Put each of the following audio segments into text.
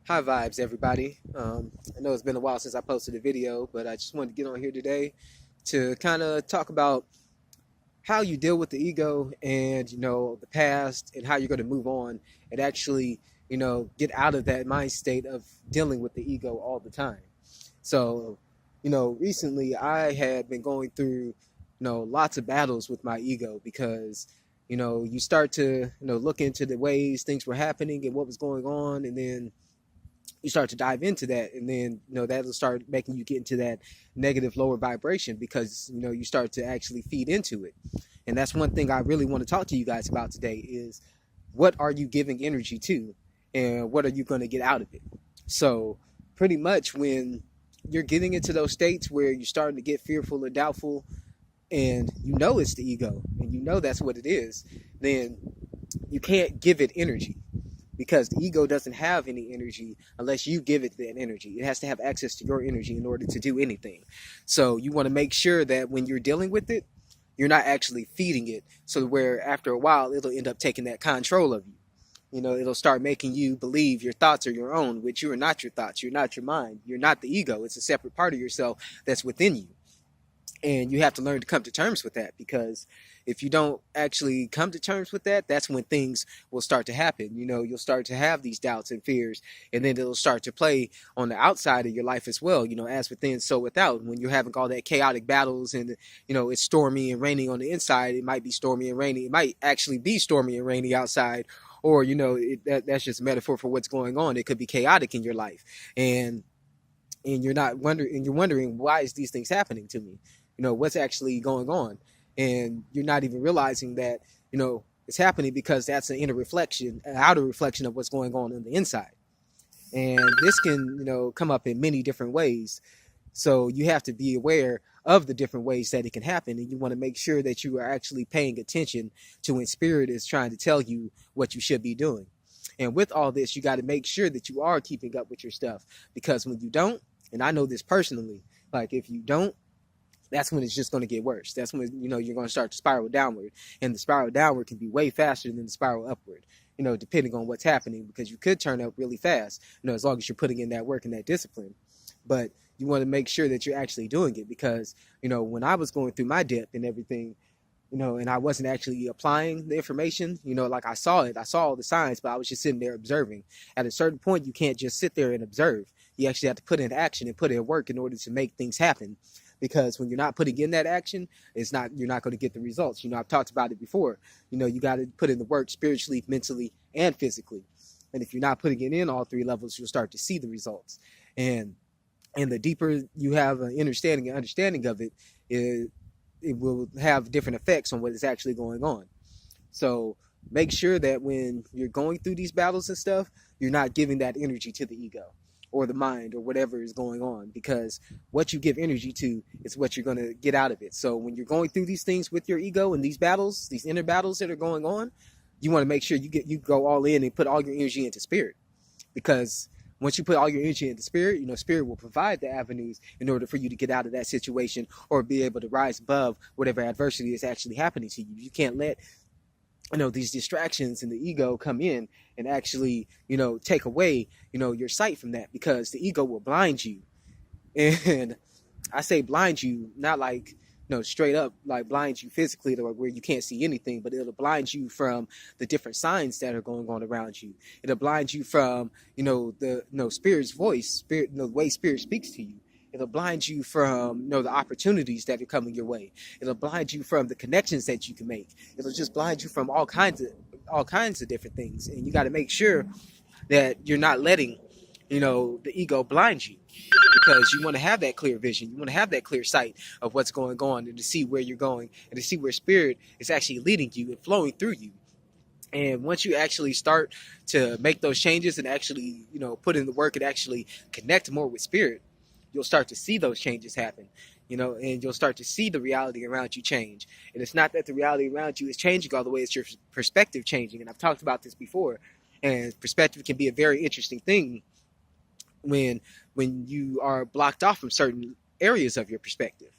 High vibes, everybody. I know it's been a while since I posted a video, but I just wanted to get on here today to kind of talk about how you deal with the ego and, the past and how you're going to move on and actually, get out of that mind state of dealing with the ego all the time. So, recently I had been going through, lots of battles with my ego because, you start to, look into the ways things were happening and what was going on, and then you start to dive into that, and then that'll start making you get into that negative lower vibration because you start to actually feed into it. And that's one thing I really want to talk to you guys about today is what are you giving energy to and what are you going to get out of it. So pretty much when you're getting into those states where you're starting to get fearful or doubtful, and it's the ego and that's what it is, then you can't give it energy because the ego doesn't have any energy unless you give it that energy. It has to have access to your energy in order to do anything. So you want to make sure that when you're dealing with it, you're not actually feeding it, so where after a while it'll end up taking that control of you. It'll start making you believe your thoughts are your own, which you are not your thoughts. You're not your mind. You're not the ego. It's a separate part of yourself that's within you. And you have to learn to come to terms with that, because if you don't actually come to terms with that, that's when things will start to happen. You'll start to have these doubts and fears, and then it'll start to play on the outside of your life as well. As within, so without. When you're having all that chaotic battles and it's stormy and raining on the inside, it might be stormy and rainy. It might actually be stormy and rainy outside, or that's just a metaphor for what's going on. It could be chaotic in your life, and you're wondering, why is these things happening to me? What's actually going on, and you're not even realizing that it's happening because that's an outer reflection of what's going on the inside. And this can come up in many different ways, so you have to be aware of the different ways that it can happen, and you want to make sure that you are actually paying attention to when spirit is trying to tell you what you should be doing. And with all this, you got to make sure that you are keeping up with your stuff, because when you don't, and I know this personally, like if you don't, that's when it's just going to get worse. That's when you're going to start to spiral downward, and the spiral downward can be way faster than the spiral upward, depending on what's happening, because you could turn up really fast, as long as you're putting in that work and that discipline. But you want to make sure that you're actually doing it, because when I was going through my dip and everything, and I wasn't actually applying the information, like I saw all the signs, but I was just sitting there observing. At a certain point, you can't just sit there and observe. You actually have to put in action and put in work in order to make things happen. Because when you're not putting in that action, you're not going to get the results. I've talked about it before. You got to put in the work spiritually, mentally, and physically. And if you're not putting it in all three levels, you'll start to see the results. And the deeper you have an understanding of it, it will have different effects on what is actually going on. So make sure that when you're going through these battles and stuff, you're not giving that energy to the ego or the mind or whatever is going on, because what you give energy to is what you're going to get out of it. So when you're going through these things with your ego and these battles, these inner battles that are going on, you want to make sure you go all in and put all your energy into spirit, because once you put all your energy into spirit, spirit will provide the avenues in order for you to get out of that situation or be able to rise above whatever adversity is actually happening to you. You can't let these distractions and the ego come in and actually take away your sight from that, because the ego will blind you. And I say blind you, not like straight up like blind you physically to where you can't see anything, but it'll blind you from the different signs that are going on around you. It'll blind you from the spirit's voice, the way spirit speaks to you. It'll blind you from the opportunities that are coming your way. It'll blind you from the connections that you can make. It'll just blind you from all kinds of different things. And you got to make sure that you're not letting the ego blind you, because you want to have that clear vision. You want to have that clear sight of what's going on, and to see where you're going, and to see where spirit is actually leading you and flowing through you. And once you actually start to make those changes and actually put in the work and actually connect more with spirit, you'll start to see those changes happen, and you'll start to see the reality around you change. And it's not that the reality around you is changing all the way, it's your perspective changing. And I've talked about this before, and perspective can be a very interesting thing when you are blocked off from certain areas of your perspective.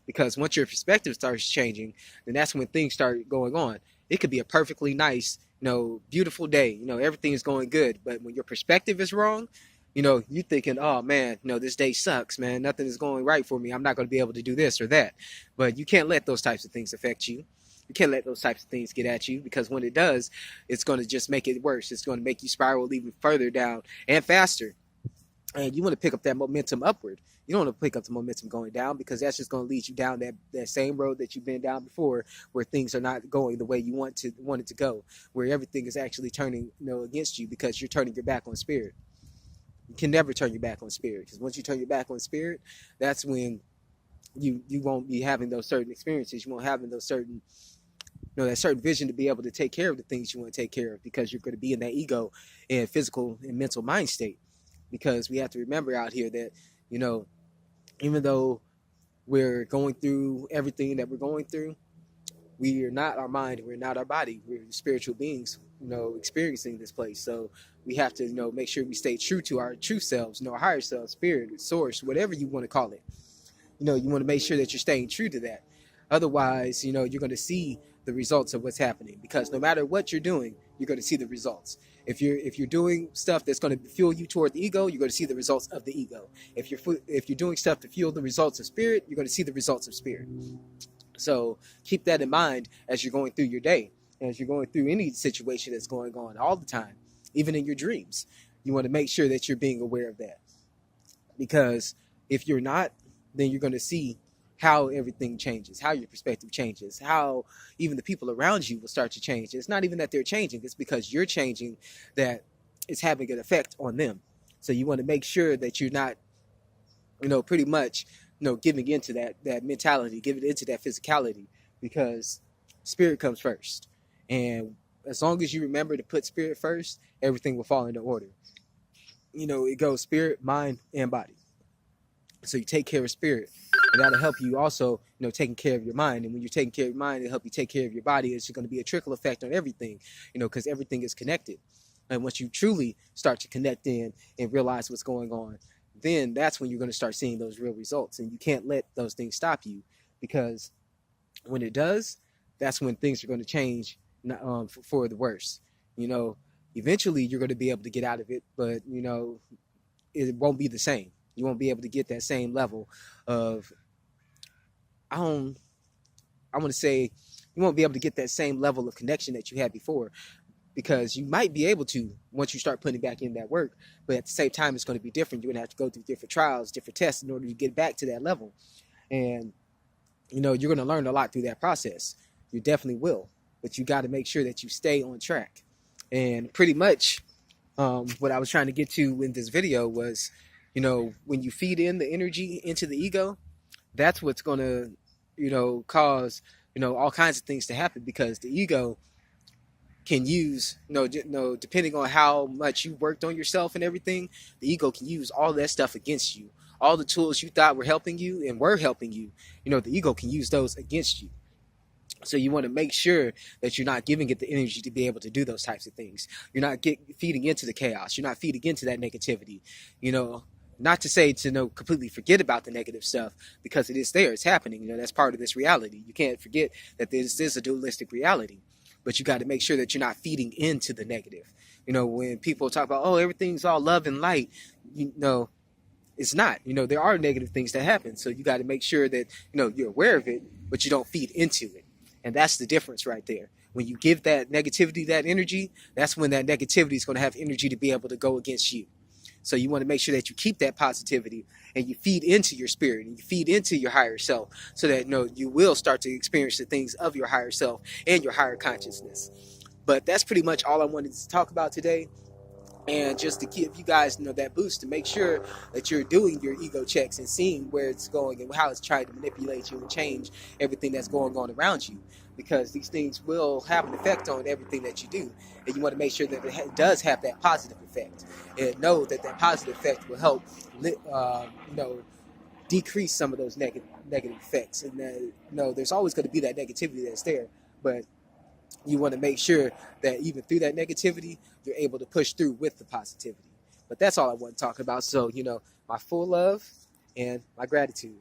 Because once your perspective starts changing, then that's when things start going on. It could be a perfectly nice, beautiful day, everything is going good. But when your perspective is wrong, you thinking, oh man, this day sucks, man. Nothing is going right for me. I'm not going to be able to do this or that. But you can't let those types of things affect you. You can't let those types of things get at you, because when it does, it's going to just make it worse. It's going to make you spiral even further down and faster. And you want to pick up that momentum upward. You don't want to pick up the momentum going down, because that's just going to lead you down that same road that you've been down before, where things are not going the way you want it to go, where everything is actually turning against you, because you're turning your back on spirit. You can never turn your back on spirit, because once you turn your back on spirit, that's when you won't be having those certain experiences. You won't have those certain that certain vision to be able to take care of the things you want to take care of, because you're going to be in that ego and physical and mental mind state. Because we have to remember out here that even though we're going through everything that we're going through, we are not our mind, we're not our body, we're spiritual beings, experiencing this place. So we have to make sure we stay true to our true selves, our higher self, spirit, source, whatever you want to call it. You want to make sure that you're staying true to that. Otherwise, you're going to see the results of what's happening, because no matter what you're doing, you're going to see the results. If you're doing stuff that's going to fuel you toward the ego, you're going to see the results of the ego. If you're doing stuff to fuel the results of spirit, you're going to see the results of spirit. So keep that in mind as you're going through your day, as you're going through any situation that's going on all the time, even in your dreams. You want to make sure that you're being aware of that, because if you're not, then you're going to see how everything changes, how your perspective changes, how even the people around you will start to change. It's not even that they're changing, it's because you're changing that it's having an effect on them. So you want to make sure that you're not, pretty much, giving into that mentality, giving into that physicality, because spirit comes first. And as long as you remember to put spirit first, everything will fall into order. It goes spirit, mind, and body. So you take care of spirit, and that'll help you also, taking care of your mind. And when you're taking care of your mind, it'll help you take care of your body. It's going to be a trickle effect on everything, because everything is connected. And once you truly start to connect in and realize what's going on, then that's when you're going to start seeing those real results. And you can't let those things stop you, because when it does, that's when things are going to change for the worse. Eventually you're going to be able to get out of it, but, it won't be the same. You won't be able to get that same level of, I want to say, you won't be able to get that same level of connection that you had before, because you might be able to once you start putting back in that work, but at the same time, it's going to be different. You're going to have to go through different trials, different tests in order to get back to that level. And, you're going to learn a lot through that process. You definitely will, but you got to make sure that you stay on track. And pretty much what I was trying to get to in this video was, when you feed in the energy into the ego, that's what's going to, cause, all kinds of things to happen, because the ego can use, depending on how much you worked on yourself and everything, the ego can use all that stuff against you. All the tools you thought were helping you and were helping you, the ego can use those against you. So you want to make sure that you're not giving it the energy to be able to do those types of things. You're not feeding into the chaos. You're not feeding into that negativity, Not to say to completely forget about the negative stuff, because it is there, it's happening. That's part of this reality. You can't forget that this is a dualistic reality, but you got to make sure that you're not feeding into the negative. When people talk about, oh, everything's all love and light, it's not. There are negative things that happen, so you got to make sure that you're aware of it, but you don't feed into it. And that's the difference right there. When you give that negativity that energy, that's when that negativity is going to have energy to be able to go against you. So you want to make sure that you keep that positivity and you feed into your spirit and you feed into your higher self, so that you will start to experience the things of your higher self and your higher consciousness. But that's pretty much all I wanted to talk about today. And just to give you guys that boost, to make sure that you're doing your ego checks and seeing where it's going and how it's trying to manipulate you and change everything that's going on around you, because these things will have an effect on everything that you do, and you want to make sure that it does have that positive effect, and know that positive effect will help decrease some of those negative effects. And there's always going to be that negativity that's there, but you want to make sure that even through that negativity, you're able to push through with the positivity. But that's all I want to talk about. So, my full love and my gratitude.